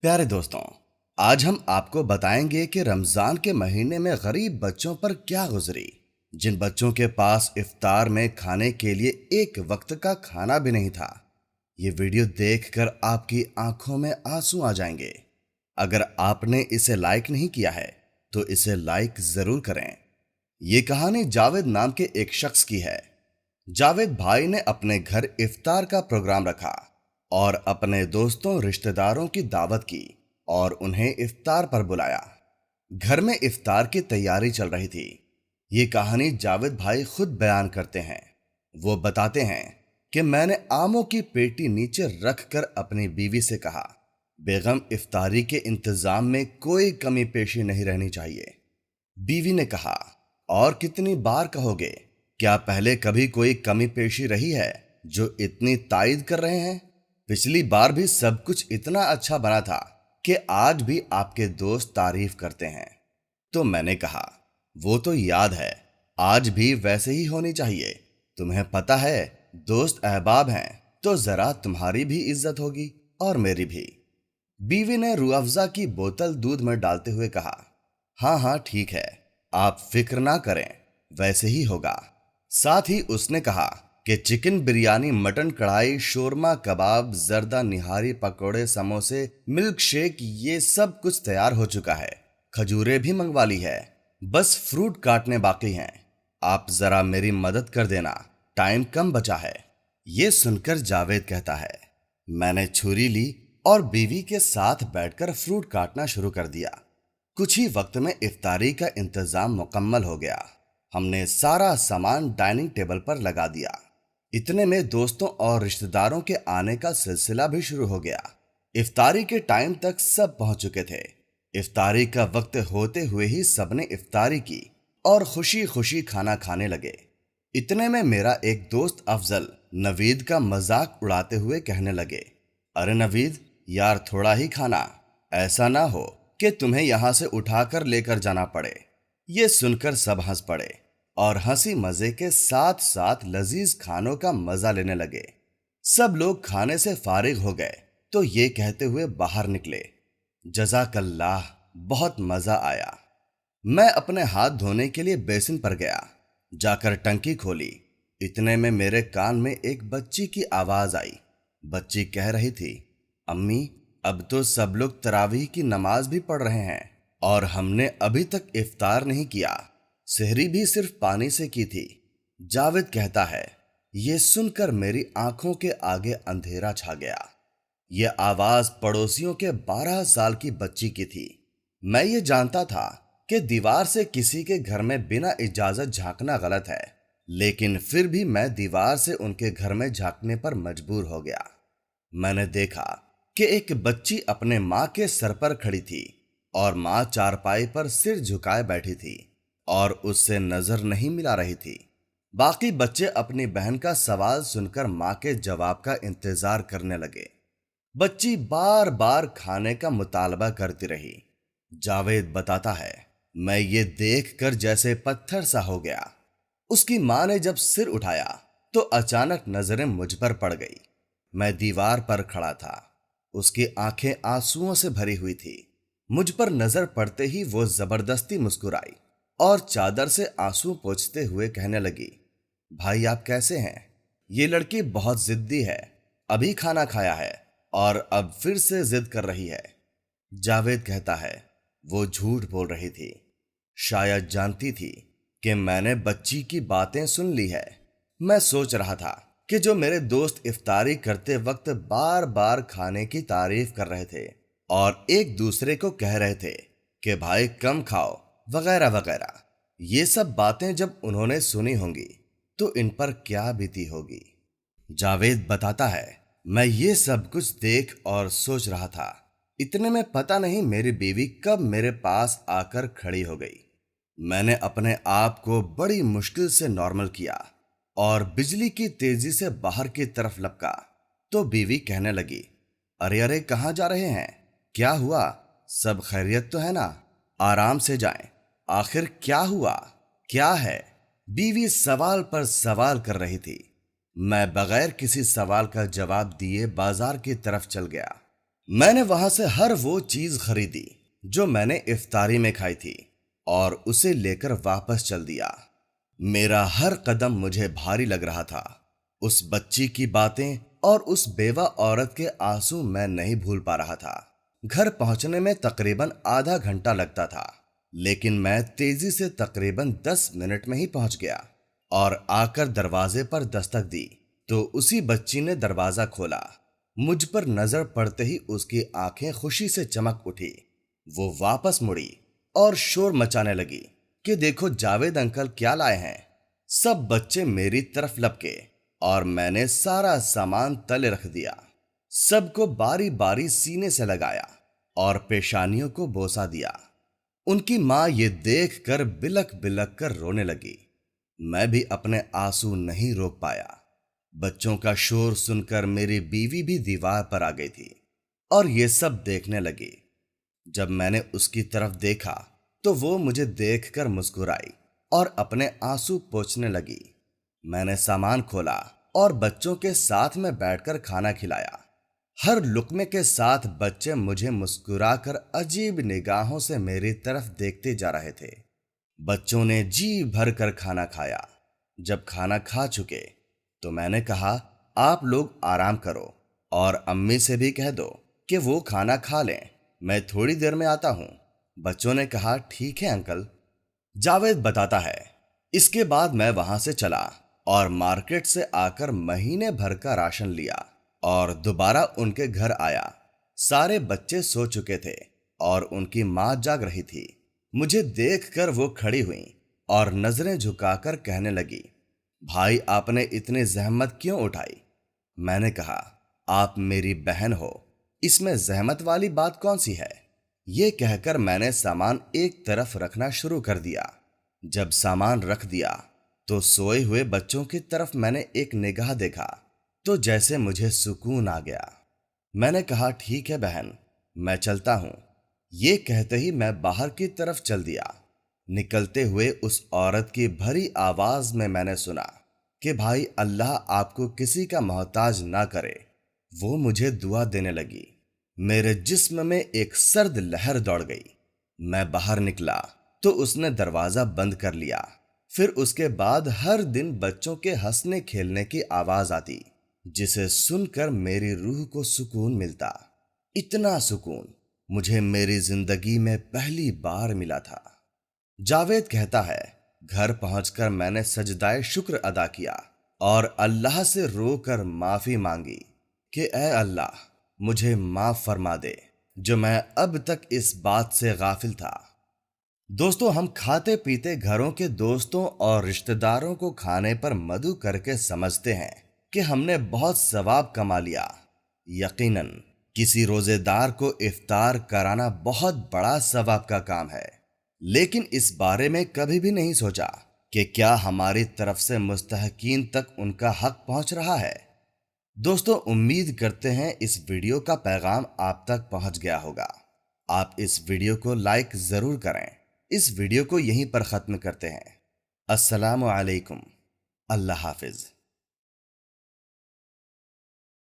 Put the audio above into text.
प्यारे दोस्तों, आज हम आपको बताएंगे कि रमजान के महीने में गरीब बच्चों पर क्या गुजरी। जिन बच्चों के पास इफ्तार में खाने के लिए एक वक्त का खाना भी नहीं था। ये वीडियो देखकर आपकी आंखों में आंसू आ जाएंगे। अगर आपने इसे लाइक नहीं किया है तो इसे लाइक जरूर करें। ये कहानी जावेद नाम के एक शख्स की है। जावेद भाई ने अपने घर इफ्तार का प्रोग्राम रखा और अपने दोस्तों रिश्तेदारों की दावत की और उन्हें इफ्तार पर बुलाया। घर में इफ्तार की तैयारी चल रही थी। ये कहानी जावेद भाई खुद बयान करते हैं। वो बताते हैं कि मैंने आमों की पेटी नीचे रखकर अपनी बीवी से कहा, बेगम, इफ्तारी के इंतजाम में कोई कमी पेशी नहीं रहनी चाहिए। बीवी ने कहा, और कितनी बार कहोगे? क्या पहले कभी कोई कमी पेशी रही है जो इतनी तायद कर रहे हैं? पिछली बार भी सब कुछ इतना अच्छा बना था कि आज भी आपके दोस्त तारीफ करते हैं। तो मैंने कहा, वो तो याद है, आज भी वैसे ही होनी चाहिए। तुम्हें पता है, दोस्त अहबाब हैं तो जरा तुम्हारी भी इज्जत होगी और मेरी भी। बीवी ने रूह अफ़ज़ा की बोतल दूध में डालते हुए कहा, हाँ हाँ ठीक है, आप फिक्र ना करें, वैसे ही होगा। साथ ही उसने कहा कि चिकन बिरयानी, मटन कढ़ाई, शोरमा, कबाब, जर्दा, निहारी, पकोड़े, समोसे, मिल्क शेक, ये सब कुछ तैयार हो चुका है। खजूरें भी मंगवा ली है, बस फ्रूट काटने बाकी हैं। आप जरा मेरी मदद कर देना, टाइम कम बचा है। ये सुनकर जावेद कहता है, मैंने छुरी ली और बीवी के साथ बैठकर फ्रूट काटना शुरू कर दिया। कुछ ही वक्त में इफ्तारी का इंतजाम मुकम्मल हो गया। हमने सारा सामान डाइनिंग टेबल पर लगा दिया। इतने में दोस्तों और रिश्तेदारों के आने का सिलसिला भी शुरू हो गया। इफ्तारी के टाइम तक सब पहुंच चुके थे। इफ्तारी का वक्त होते हुए ही सबने इफ्तारी की और खुशी खुशी खाना खाने लगे। इतने में मेरा एक दोस्त अफजल नवीद का मजाक उड़ाते हुए कहने लगे, अरे नवीद यार, थोड़ा ही खाना, ऐसा ना हो कि तुम्हें यहां से उठाकर लेकर जाना पड़े। ये सुनकर सब हंस पड़े और हंसी मजे के साथ साथ लजीज खानों का मजा लेने लगे। सब लोग खाने से फारिग हो गए तो ये कहते हुए बाहर निकले, जज़ाकल्लाह, बहुत मजा आया। मैं अपने हाथ धोने के लिए बेसिन पर गया। जाकर टंकी खोली। इतने में मेरे कान में एक बच्ची की आवाज आई। बच्ची कह रही थी, अम्मी, अब तो सब लोग तरावीह की नमाज भी पढ़ रहे हैं और हमने अभी तक इफ्तार नहीं किया। सहरी भी सिर्फ पानी से की थी। जावेद कहता है, ये सुनकर मेरी आंखों के आगे अंधेरा छा गया। ये आवाज पड़ोसियों के 12 साल की बच्ची की थी। मैं ये जानता था कि दीवार से किसी के घर में बिना इजाजत झांकना गलत है, लेकिन फिर भी मैं दीवार से उनके घर में झांकने पर मजबूर हो गया। मैंने देखा कि एक बच्ची अपने माँ के सर पर खड़ी थी और माँ चारपाई पर सिर झुकाए बैठी थी और उससे नजर नहीं मिला रही थी। बाकी बच्चे अपनी बहन का सवाल सुनकर माँ के जवाब का इंतजार करने लगे। बच्ची बार बार खाने का मुतालबा करती रही। जावेद बताता है, मैं ये देखकर जैसे पत्थर सा हो गया। उसकी माँ ने जब सिर उठाया तो अचानक नजरें मुझ पर पड़ गई। मैं दीवार पर खड़ा था। उसकी आंखें आंसुओं से भरी हुई थी। मुझ पर नजर पड़ते ही वो जबरदस्ती मुस्कुराई और चादर से आंसू पोंछते हुए कहने लगी, भाई आप कैसे हैं? ये लड़की बहुत जिद्दी है, अभी खाना खाया है और अब फिर से जिद कर रही है। जावेद कहता है, वो झूठ बोल रही थी। शायद जानती थी कि मैंने बच्ची की बातें सुन ली है। मैं सोच रहा था कि जो मेरे दोस्त इफ्तारी करते वक्त बार बार खाने की तारीफ कर रहे थे और एक दूसरे को कह रहे थे कि भाई कम खाओ वगैरह वगैरह, ये सब बातें जब उन्होंने सुनी होंगी तो इन पर क्या बीती होगी। जावेद बताता है, मैं ये सब कुछ देख और सोच रहा था। इतने में पता नहीं मेरी बीवी कब मेरे पास आकर खड़ी हो गई। मैंने अपने आप को बड़ी मुश्किल से नॉर्मल किया और बिजली की तेजी से बाहर की तरफ लपका तो बीवी कहने लगी, अरे अरे, कहाँ जा रहे हैं? क्या हुआ? सब खैरियत तो है ना? आराम से जाएं। आखिर क्या हुआ? क्या है? बीवी सवाल पर सवाल कर रही थी। मैं बगैर किसी सवाल का जवाब दिए बाजार की तरफ चल गया। میں نے وہاں سے ہر وہ چیز خریدی جو میں نے افطاری میں کھائی تھی اور اسے لے کر واپس چل دیا۔ میرا ہر قدم مجھے بھاری لگ رہا تھا۔ اس بچی کی باتیں اور اس بیوہ عورت کے آنسو میں نہیں بھول پا رہا تھا۔ گھر پہنچنے میں تقریباً آدھا گھنٹہ لگتا تھا، لیکن میں تیزی سے تقریباً 10 منٹ میں ہی پہنچ گیا اور آ کر دروازے پر دستک دی تو اسی بچی نے دروازہ کھولا۔ مجھ پر نظر پڑتے ہی اس کی آنکھیں خوشی سے چمک اٹھی۔ وہ واپس مڑی اور شور مچانے لگی کہ دیکھو جاوید انکل کیا لائے ہیں۔ سب بچے میری طرف لپکے اور میں نے سارا سامان تلے رکھ دیا۔ سب کو باری باری سینے سے لگایا اور پیشانیوں کو بوسہ دیا۔ ان کی ماں یہ دیکھ کر بلک بلک کر رونے لگی۔ میں بھی اپنے آنسو نہیں روک پایا۔ بچوں کا شور سن کر میری بیوی بھی دیوار پر آ گئی تھی اور یہ سب دیکھنے لگی۔ جب میں نے اس کی طرف دیکھا تو وہ مجھے دیکھ کر مسکرائی اور اپنے آنسو پوچھنے لگی۔ میں نے سامان کھولا اور بچوں کے ساتھ میں بیٹھ کر کھانا کھلایا۔ ہر لقمے کے ساتھ بچے مجھے مسکرا کر عجیب نگاہوں سے میری طرف دیکھتے جا رہے تھے۔ بچوں نے جی بھر کر کھانا کھایا۔ جب کھانا کھا چکے تو میں نے کہا آپ لوگ آرام کرو اور امی سے بھی کہہ دو کہ وہ کھانا کھا لیں، میں تھوڑی دیر میں آتا ہوں۔ بچوں نے کہا ٹھیک ہے انکل۔ جاوید بتاتا ہے اس کے بعد میں وہاں سے چلا اور مارکیٹ سے آ کر مہینے بھر کا راشن لیا اور دوبارہ ان کے گھر آیا۔ سارے بچے سو چکے تھے اور ان کی ماں جاگ رہی تھی۔ مجھے دیکھ کر وہ کھڑی ہوئیں اور نظریں جھکا کر کہنے لگی بھائی آپ نے اتنی زحمت کیوں اٹھائی؟ میں نے کہا آپ میری بہن ہو، اس میں زحمت والی بات کون سی ہے؟ یہ کہہ کر میں نے سامان ایک طرف رکھنا شروع کر دیا۔ جب سامان رکھ دیا تو سوئے ہوئے بچوں کی طرف میں نے ایک نگاہ دیکھا تو جیسے مجھے سکون آ گیا۔ میں نے کہا ٹھیک ہے بہن، میں چلتا ہوں۔ یہ کہتے ہی میں باہر کی طرف چل دیا۔ نکلتے ہوئے اس عورت کی بھری آواز میں نے سنا کہ بھائی اللہ آپ کو کسی کا محتاج نہ کرے۔ وہ مجھے دعا دینے لگی۔ میرے جسم میں ایک سرد لہر دوڑ گئی۔ میں باہر نکلا تو اس نے دروازہ بند کر لیا۔ پھر اس کے بعد ہر دن بچوں کے ہنسنے کھیلنے کی آواز آتی، جسے سن کر میری روح کو سکون ملتا۔ اتنا سکون مجھے میری زندگی میں پہلی بار ملا تھا۔ جاوید کہتا ہے گھر پہنچ کر میں نے سجدائے شکر ادا کیا اور اللہ سے رو کر معافی مانگی کہ اے اللہ مجھے معاف فرما دے جو میں اب تک اس بات سے غافل تھا۔ دوستو، ہم کھاتے پیتے گھروں کے دوستوں اور رشتہ داروں کو کھانے پر مدعو کر کے سمجھتے ہیں کہ ہم نے بہت ثواب کما لیا۔ یقیناً کسی روزے دار کو افطار کرانا بہت بڑا ثواب کا کام ہے، لیکن اس بارے میں کبھی بھی نہیں سوچا کہ کیا ہماری طرف سے مستحقین تک ان کا حق پہنچ رہا ہے۔ دوستو، امید کرتے ہیں اس ویڈیو کا پیغام آپ تک پہنچ گیا ہوگا۔ آپ اس ویڈیو کو لائک ضرور کریں۔ اس ویڈیو کو یہیں پر ختم کرتے ہیں۔ السلام علیکم۔ اللہ حافظ۔